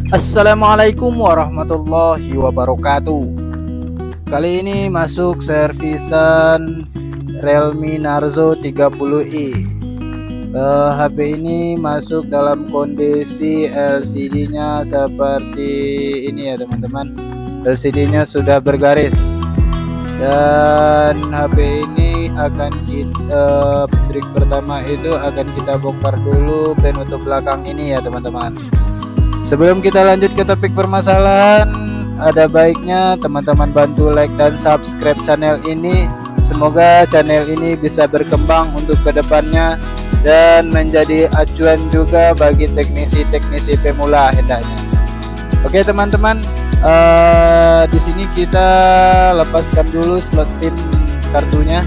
Assalamualaikum warahmatullahi wabarakatuh. Kali ini masuk servisan Realme Narzo 30i. HP ini masuk dalam kondisi LCD-nya seperti ini ya teman-teman. LCD-nya sudah bergaris. Dan HP ini akan kita trik pertama itu akan kita bongkar dulu penutup belakang ini ya teman-teman. Sebelum kita lanjut ke topik permasalahan, ada baiknya teman-teman bantu like dan subscribe channel ini. Semoga channel ini bisa berkembang untuk kedepannya dan menjadi acuan juga bagi teknisi-teknisi pemula hendaknya. Oke teman-teman, di sini kita lepaskan dulu slot SIM kartunya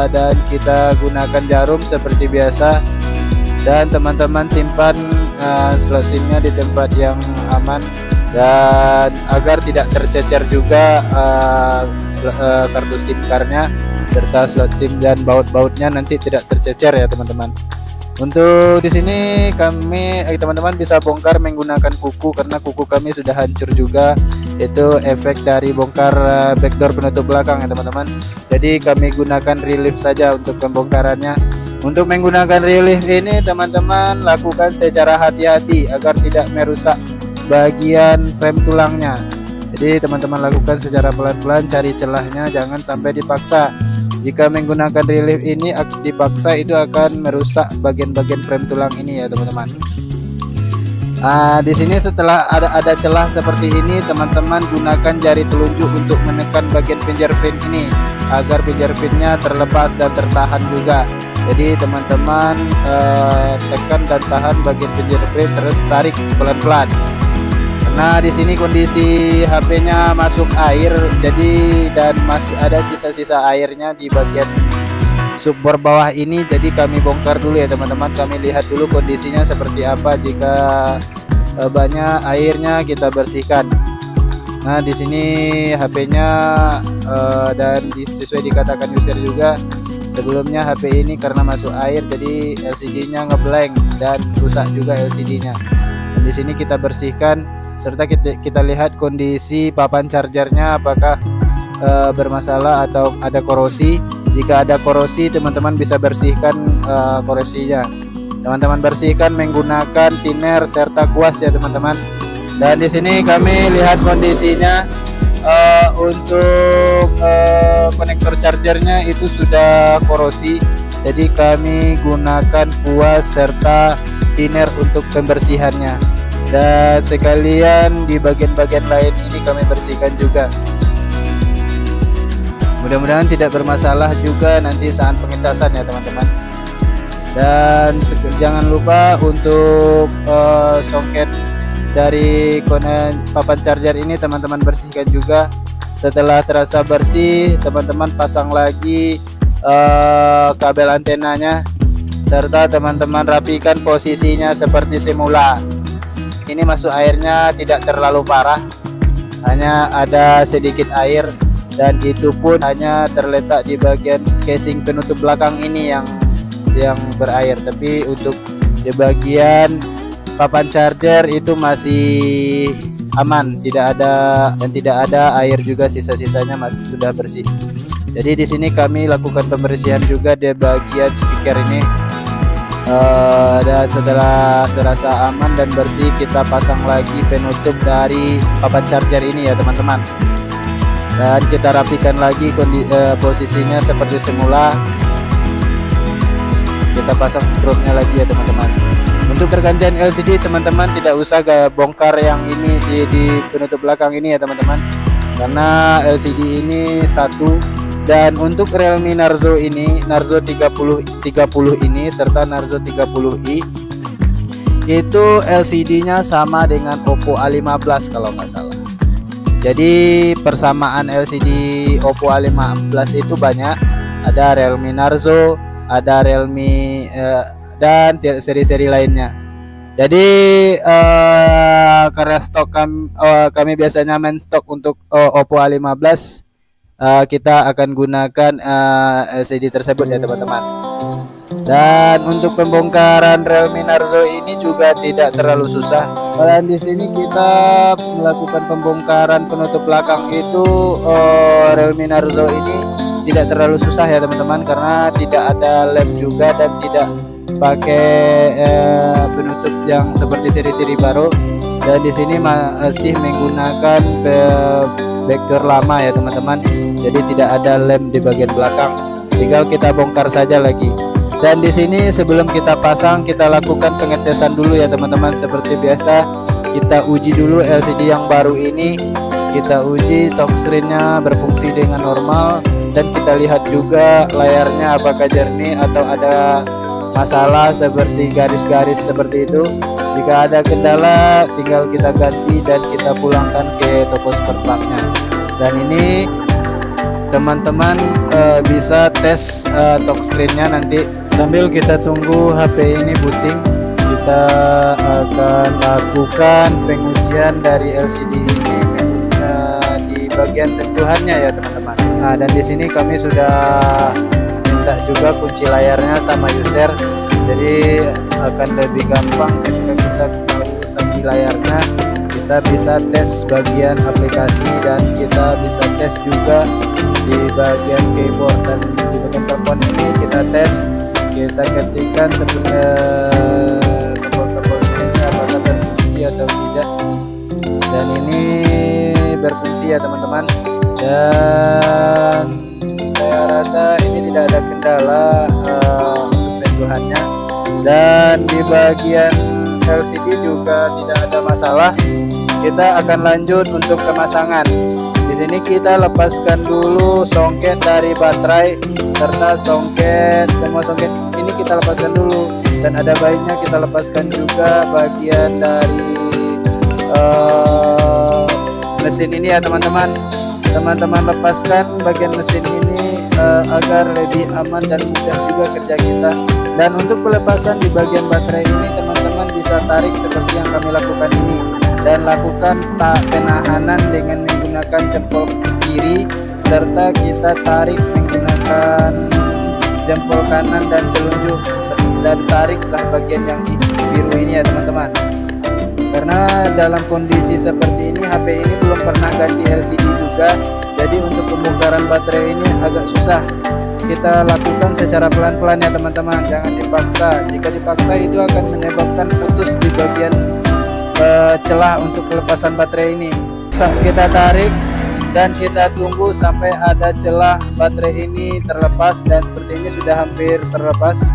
dan kita gunakan jarum seperti biasa. Dan teman-teman simpan slot SIM-nya di tempat yang aman dan agar tidak tercecer juga kartu SIM card-nya serta slot SIM dan baut-bautnya nanti tidak tercecer ya teman-teman. Untuk di sini teman-teman bisa bongkar menggunakan kuku karena kuku kami sudah hancur juga. Itu efek dari bongkar backdoor penutup belakang ya teman-teman. Jadi kami gunakan relief saja untuk pembongkarannya. Untuk menggunakan relief ini teman-teman lakukan secara hati-hati agar tidak merusak bagian rem tulangnya. Jadi teman-teman lakukan secara pelan-pelan, cari celahnya, jangan sampai dipaksa. Jika menggunakan relief ini dipaksa itu akan merusak bagian-bagian rem tulang ini ya teman-teman. Di sini setelah ada celah seperti ini, teman-teman gunakan jari telunjuk untuk menekan bagian fingerprint ini agar fingerprintnya terlepas dan tertahan juga. Jadi teman-teman tekan dan tahan bagian fingerprint, terus tarik pelan-pelan. Karena di sini kondisi HP-nya masuk air, dan masih ada sisa-sisa airnya di bagian subbor bawah ini. Jadi kami bongkar dulu ya teman-teman. Kami lihat dulu kondisinya seperti apa. Jika banyak airnya kita bersihkan. Nah di sini HP-nya dan sesuai dikatakan user juga. Sebelumnya HP ini karena masuk air jadi LCD-nya ngeblank dan rusak juga LCD-nya. Di sini kita bersihkan serta kita lihat kondisi papan chargernya apakah bermasalah atau ada korosi. Jika ada korosi teman-teman bisa bersihkan korosinya. Teman-teman bersihkan menggunakan thinner serta kuas ya teman-teman. Dan di sini kami lihat kondisinya. Untuk konektor chargernya itu sudah korosi, jadi kami gunakan kuas serta thinner untuk pembersihannya, dan sekalian di bagian-bagian lain ini kami bersihkan juga. Mudah-mudahan tidak bermasalah juga nanti saat pengecasan ya teman-teman. Dan jangan lupa untuk soket dari papan charger ini teman-teman bersihkan juga. Setelah terasa bersih teman-teman pasang lagi kabel antenanya serta teman-teman rapikan posisinya seperti semula. Ini masuk airnya tidak terlalu parah, hanya ada sedikit air dan itu pun hanya terletak di bagian casing penutup belakang ini yang berair. Tapi untuk di bagian papan charger itu masih aman, tidak ada air juga, sisa-sisanya masih sudah bersih. Jadi di sini kami lakukan pembersihan juga di bagian speaker ini. Dan setelah serasa aman dan bersih kita pasang lagi penutup dari papan charger ini ya teman-teman. Dan kita rapikan lagi posisinya seperti semula. Kita pasang skrunya lagi ya teman-teman. Untuk pergantian LCD teman-teman tidak usah bongkar yang ini di penutup belakang ini ya teman-teman, karena LCD ini satu. Dan untuk Realme Narzo ini, Narzo 30 ini serta Narzo 30i itu LCD-nya sama dengan Oppo A15 kalau nggak salah. Jadi persamaan LCD Oppo A15 itu banyak. Ada Realme Narzo, ada Realme dan seri-seri lainnya. Jadi karena stok kami biasanya main stok untuk Oppo A15, kita akan gunakan LCD tersebut ya teman-teman. Dan untuk pembongkaran Realme Narzo ini juga tidak terlalu susah. Dan di sini kita melakukan pembongkaran penutup belakang itu Realme Narzo ini tidak terlalu susah ya teman-teman, karena tidak ada lem juga dan tidak pakai penutup yang seperti seri-seri baru. Dan di sini masih menggunakan backdoor lama ya teman-teman. Jadi tidak ada lem di bagian belakang. Tinggal kita bongkar saja lagi. Dan di sini sebelum kita pasang, kita lakukan pengetesan dulu ya teman-teman. Seperti biasa, kita uji dulu LCD yang baru ini. Kita uji touchscreen-nya berfungsi dengan normal, dan kita lihat juga layarnya apakah jernih atau ada masalah seperti garis-garis seperti itu. Jika ada kendala, tinggal kita ganti dan kita pulangkan ke toko spare part-nya. Dan ini teman-teman bisa tes touchscreen-nya nanti. Sambil kita tunggu HP ini booting, kita akan lakukan pengujian dari LCD ini di bagian sentuhannya ya teman-teman. Nah, dan di sini kami sudah minta juga kunci layarnya sama user, jadi akan lebih gampang ketika kita tahu kunci layarnya. Kita bisa tes bagian aplikasi dan kita bisa tes juga di bagian keyboard. Dan di bagian telepon ini kita tes, kita ketikkan sebenarnya tombol-tombolnya ini apakah berfungsi atau tidak, dan ini berfungsi ya teman-teman. Dan saya rasa ini tidak ada kendala untuk sentuhannya, dan di bagian LCD juga tidak ada masalah. Kita akan lanjut untuk pemasangan. Di sini kita lepaskan dulu songket dari baterai serta semua songket ini kita lepaskan dulu, dan ada baiknya kita lepaskan juga bagian dari mesin ini ya teman-teman. Teman-teman lepaskan bagian mesin ini agar lebih aman dan mudah juga kerja kita. Dan untuk pelepasan di bagian baterai ini teman-teman bisa tarik seperti yang kami lakukan ini, dan lakukan penahanan dengan menggunakan jempol kiri, serta kita tarik menggunakan jempol kanan dan telunjuk, dan tariklah bagian yang biru ini ya teman-teman. Karena dalam kondisi seperti ini HP ini belum pernah ganti LCD juga, jadi untuk pembongkaran baterai ini agak susah. Kita lakukan secara pelan-pelan ya teman-teman, jangan dipaksa. Jika dipaksa itu akan menyebabkan putus di bagian celah untuk pelepasan baterai ini. Kita tarik dan kita tunggu sampai ada celah baterai ini terlepas, dan seperti ini sudah hampir terlepas.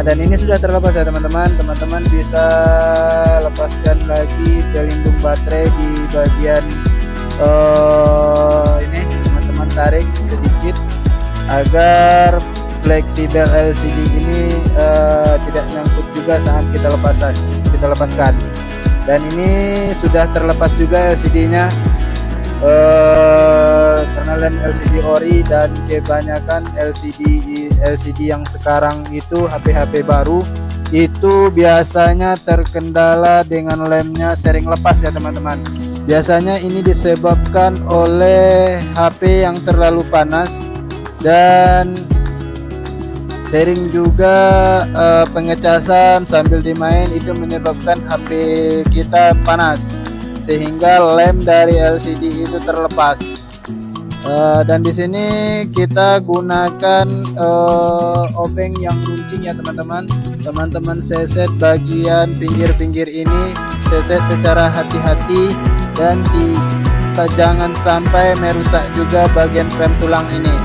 Dan ini sudah terlepas ya teman-teman. Teman-teman bisa lepaskan lagi pelindung baterai di bagian ini. Teman-teman tarik sedikit agar fleksibel LCD ini tidak nyangkut juga saat kita lepaskan. Dan ini sudah terlepas juga LCD-nya. Karena lem LCD ori, dan kebanyakan LCD yang sekarang itu HP baru itu biasanya terkendala dengan lemnya sering lepas ya teman-teman. Biasanya ini disebabkan oleh HP yang terlalu panas, dan sering juga pengecasan sambil dimain itu menyebabkan HP kita panas, sehingga lem dari LCD itu terlepas. Dan di sini kita gunakan obeng yang runcing ya teman-teman. Teman-teman seset bagian pinggir-pinggir ini, seset secara hati-hati, dan jangan sampai merusak juga bagian rem tulang ini.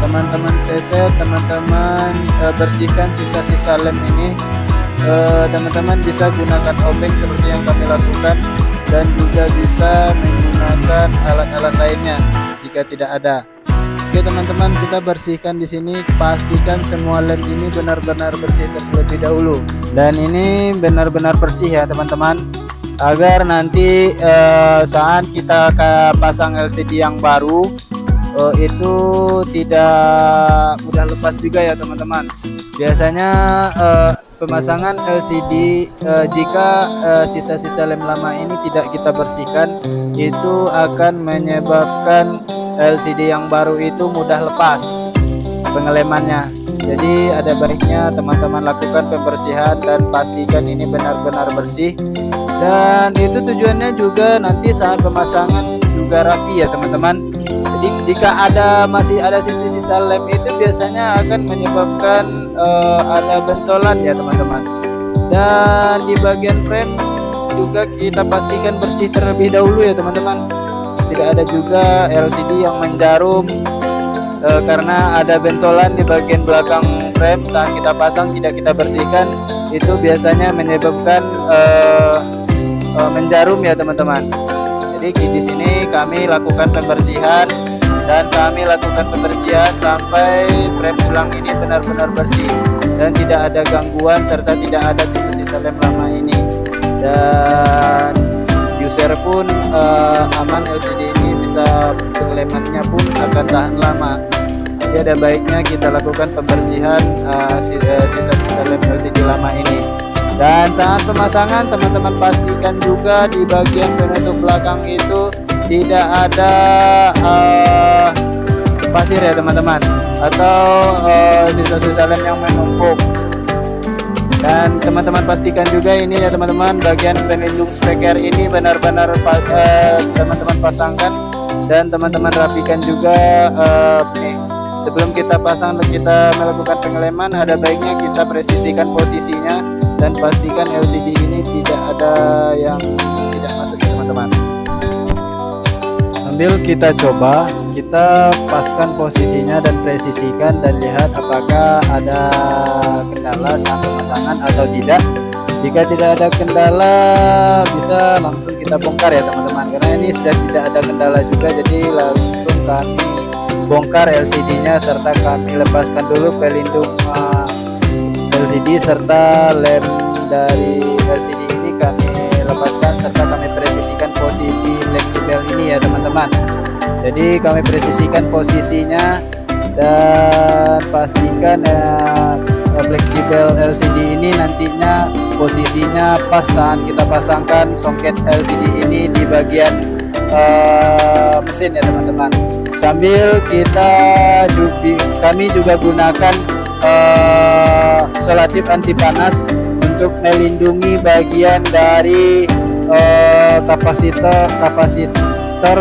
Teman-teman seset, teman-teman bersihkan sisa-sisa lem ini. Teman-teman bisa gunakan obeng seperti yang kami lakukan, dan juga bisa menggunakan alat-alat lainnya jika tidak ada. Oke teman-teman, kita bersihkan di sini, pastikan semua lem ini benar-benar bersih terlebih dahulu. Dan ini benar-benar bersih ya teman-teman, agar nanti saat kita pasang LCD yang baru itu tidak mudah lepas juga ya teman-teman. Biasanya pemasangan LCD jika sisa-sisa lem lama ini tidak kita bersihkan, itu akan menyebabkan LCD yang baru itu mudah lepas pengelemannya. Jadi ada baiknya teman-teman lakukan pembersihan dan pastikan ini benar-benar bersih. Dan itu tujuannya juga nanti saat pemasangan juga rapi ya teman-teman. Jadi jika masih ada sisa-sisa lem itu biasanya akan menyebabkan ada bentolan ya teman-teman. Dan di bagian frame juga kita pastikan bersih terlebih dahulu ya teman-teman. Tidak ada juga LCD yang menjarum karena ada bentolan di bagian belakang frame saat kita pasang tidak kita bersihkan, itu biasanya menyebabkan menjarum ya teman-teman. Jadi di sini kami lakukan pembersihan dan kami lakukan pembersihan sampai frame tulang ini benar-benar bersih dan tidak ada gangguan serta tidak ada sisa-sisa lem lama ini. Dan user pun aman, LCD ini bisa pengelemannya pun akan tahan lama. Jadi ada baiknya kita lakukan pembersihan sisa-sisa lem LCD lama ini. Dan saat pemasangan teman-teman pastikan juga di bagian penutup belakang itu tidak ada pasir ya teman-teman, atau sisa-sisa lem yang menumpuk. Dan teman-teman pastikan juga ini ya teman-teman, bagian pelindung speaker ini benar-benar teman-teman pasangkan dan teman-teman rapikan juga. Sebelum kita pasang dan kita melakukan pengeleman, ada baiknya kita presisikan posisinya dan pastikan LCD ini tidak ada yang tidak masuk ya teman-teman. Sambil kita coba, kita paskan posisinya dan presisikan dan lihat apakah ada kendala saat pemasangan atau tidak. Jika tidak ada kendala, bisa langsung kita bongkar ya teman-teman, karena ini sudah tidak ada kendala juga. Jadi langsung kami bongkar LCD-nya serta kami lepaskan dulu pelindung LCD serta lem dari LCD ini kami lepaskan serta kami presisikan posisi fleksibel ini ya teman-teman. Jadi kami presisikan posisinya dan pastikan fleksibel LCD ini nantinya posisinya pas saat kita pasangkan soket LCD ini di bagian mesin ya teman-teman. Sambil kami juga gunakan solatif anti panas untuk melindungi bagian dari kapasitor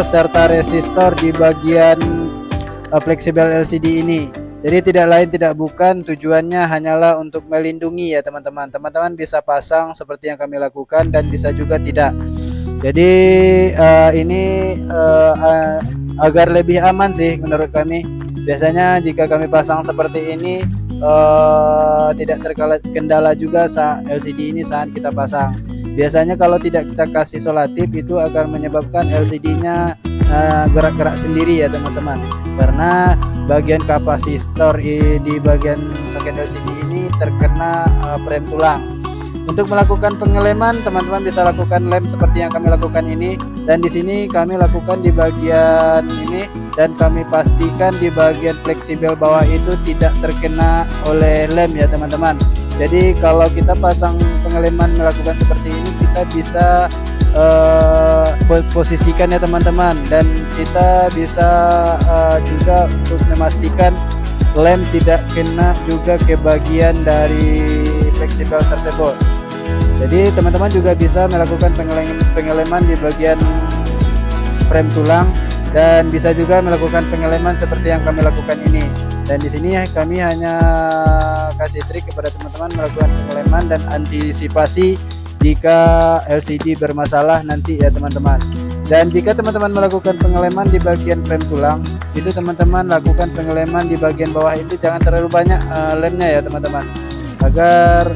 serta resistor di bagian fleksibel LCD ini. Jadi tidak lain tidak bukan, tujuannya hanyalah untuk melindungi ya teman-teman. Teman-teman bisa pasang seperti yang kami lakukan dan bisa juga tidak. Jadi ini agar lebih aman sih menurut kami. Biasanya jika kami pasang seperti ini tidak terkendala juga saat LCD ini saat kita pasang. Biasanya kalau tidak kita kasih solatif itu akan menyebabkan LCD-nya gerak-gerak sendiri ya teman-teman, karena bagian kapasitor di bagian soket LCD ini terkena frame tulang. Untuk melakukan pengeleman, teman-teman bisa lakukan lem seperti yang kami lakukan ini, dan di sini kami lakukan di bagian ini dan kami pastikan di bagian fleksibel bawah itu tidak terkena oleh lem ya teman-teman. Jadi kalau kita pasang pengeleman melakukan seperti ini, kita bisa posisikan ya teman-teman, dan kita bisa juga untuk memastikan lem tidak kena juga ke bagian dari fleksibel tersebut. Jadi teman-teman juga bisa melakukan pengeleman di bagian frame tulang dan bisa juga melakukan pengeleman seperti yang kami lakukan ini. Dan di sini kami hanya kasih trik kepada teman-teman melakukan pengeleman dan antisipasi jika LCD bermasalah nanti ya teman-teman. Dan jika teman-teman melakukan pengeleman di bagian frame tulang, itu teman-teman lakukan pengeleman di bagian bawah itu jangan terlalu banyak lemnya ya teman-teman, agar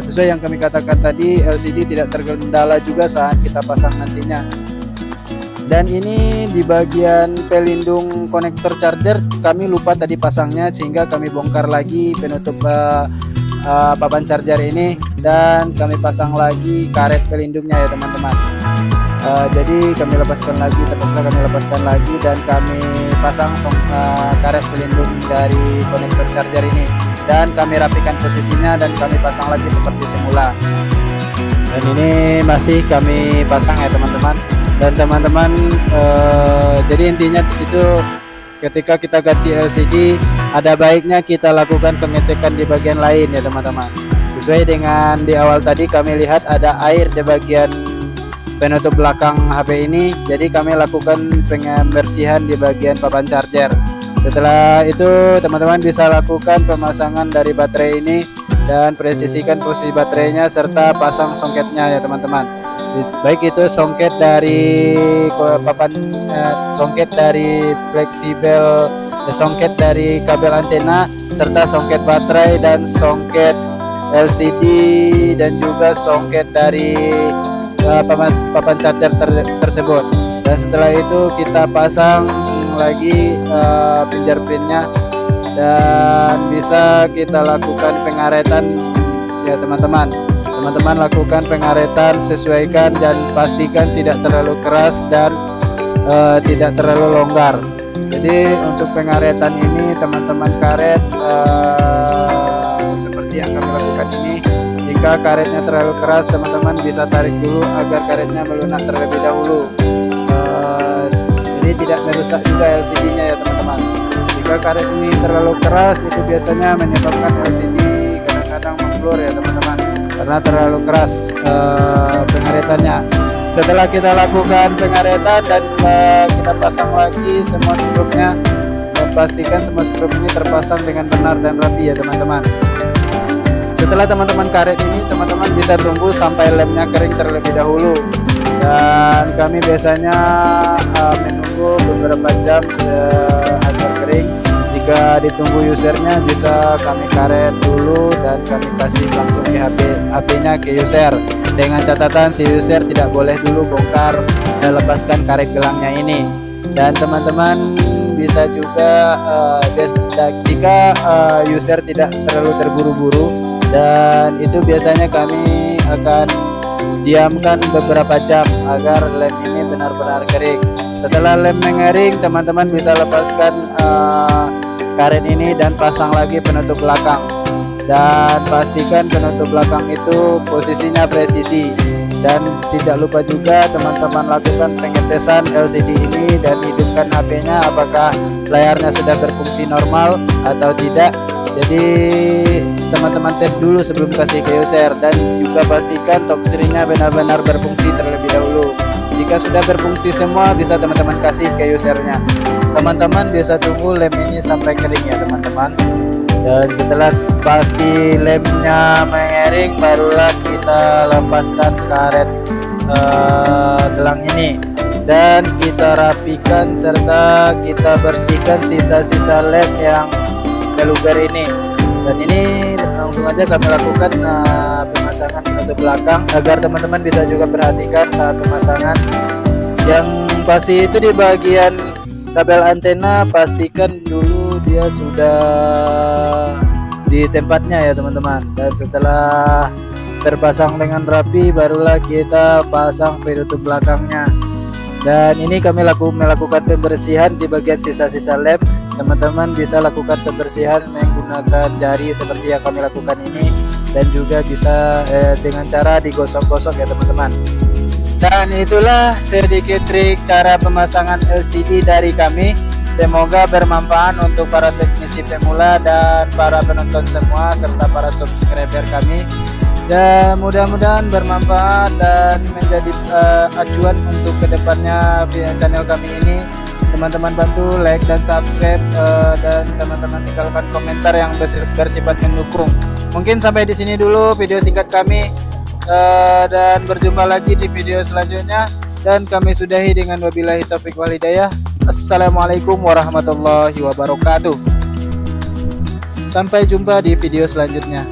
sesuai yang kami katakan tadi, LCD tidak terkendala juga saat kita pasang nantinya. Dan ini di bagian pelindung konektor charger kami lupa tadi pasangnya, sehingga kami bongkar lagi penutup papan charger ini dan kami pasang lagi karet pelindungnya ya teman-teman. Jadi kami lepaskan lagi, terpaksa kami lepaskan lagi dan kami pasang karet pelindung dari konektor charger ini. dan kami rapikan posisinya dan kami pasang lagi seperti semula. Dan ini masih kami pasang ya teman-teman. Dan teman-teman jadi intinya itu ketika kita ganti LCD ada baiknya kita lakukan pengecekan di bagian lain ya teman-teman. Sesuai dengan di awal tadi kami lihat ada air di bagian penutup belakang HP ini, jadi kami lakukan pembersihan di bagian papan charger. Setelah itu teman-teman bisa lakukan pemasangan dari baterai ini dan presisikan posisi baterainya serta pasang songketnya ya teman-teman. Baik itu songket dari songket dari fleksibel, songket dari kabel antena serta songket baterai dan songket LCD dan juga songket dari papan charger tersebut. Dan setelah itu kita pasang lagi pinjar pinnya dan bisa kita lakukan pengaretan ya teman-teman. Teman-teman lakukan pengaretan, sesuaikan dan pastikan tidak terlalu keras dan tidak terlalu longgar. Jadi untuk pengaretan ini teman-teman karet seperti yang kami lakukan ini. Jika karetnya terlalu keras, teman-teman bisa tarik dulu agar karetnya melunak terlebih dahulu. Jadi tidak merusak juga LCD-nya ya teman-teman. Jika karet ini terlalu keras, itu biasanya menyebabkan LCD kadang-kadang memblur ya teman-teman, karena terlalu keras pengaretannya. Setelah kita lakukan pengaretan dan kita pasang lagi semua skrupnya dan pastikan semua skrup ini terpasang dengan benar dan rapi ya teman-teman. Setelah teman-teman karet ini, teman-teman bisa tunggu sampai lemnya kering terlebih dahulu. Dan kami biasanya menunggu beberapa jam agar kering. Jika ditunggu usernya, bisa kami karet dulu dan kami kasih langsung di HP-nya ke user. Dengan catatan si user tidak boleh dulu bongkar dan lepaskan karet gelangnya ini. Dan teman-teman bisa juga jika user tidak terlalu terburu-buru, dan itu biasanya kami akan diamkan beberapa jam agar lem ini benar-benar kering. Setelah lem mengering, teman-teman bisa lepaskan karet ini dan pasang lagi penutup belakang. Dan pastikan penutup belakang itu posisinya presisi. Dan tidak lupa juga teman-teman lakukan pengetesan LCD ini dan hidupkan HP-nya apakah layarnya sudah berfungsi normal atau tidak. Jadi teman-teman tes dulu sebelum kasih ke user, dan juga pastikan touchscreen-nya benar-benar berfungsi terlebih dahulu. Jika sudah berfungsi semua, bisa teman-teman kasih ke usernya. Teman-teman bisa tunggu lem ini sampai kering ya teman-teman. Dan setelah pasti lemnya mengering, barulah kita lepaskan karet gelang ini dan kita rapikan serta kita bersihkan sisa-sisa lem yang meluber ini. Dan ini langsung aja kami lakukan pemasangan penutup belakang agar teman-teman bisa juga perhatikan saat pemasangan. Yang pasti itu di bagian kabel antena, pastikan dulu dia sudah di tempatnya ya teman-teman. Dan setelah terpasang dengan rapi, barulah kita pasang penutup belakangnya. Dan ini kami melakukan pembersihan di bagian sisa-sisa lem. Teman-teman bisa lakukan pembersihan menggunakan jari seperti yang kami lakukan ini, dan juga bisa dengan cara digosok-gosok ya teman-teman. Dan itulah sedikit trik cara pemasangan LCD dari kami. Semoga bermanfaat untuk para teknisi pemula dan para penonton semua serta para subscriber kami. Dan mudah-mudahan bermanfaat dan menjadi acuan untuk kedepannya channel kami ini. Teman-teman bantu like dan subscribe, dan teman-teman tinggalkan komentar yang bersifat mendukung. Mungkin sampai di sini dulu video singkat kami, dan berjumpa lagi di video selanjutnya. Dan kami sudahi dengan wabillahi taufiq wal hidayah. Assalamualaikum warahmatullahi wabarakatuh. Sampai jumpa di video selanjutnya.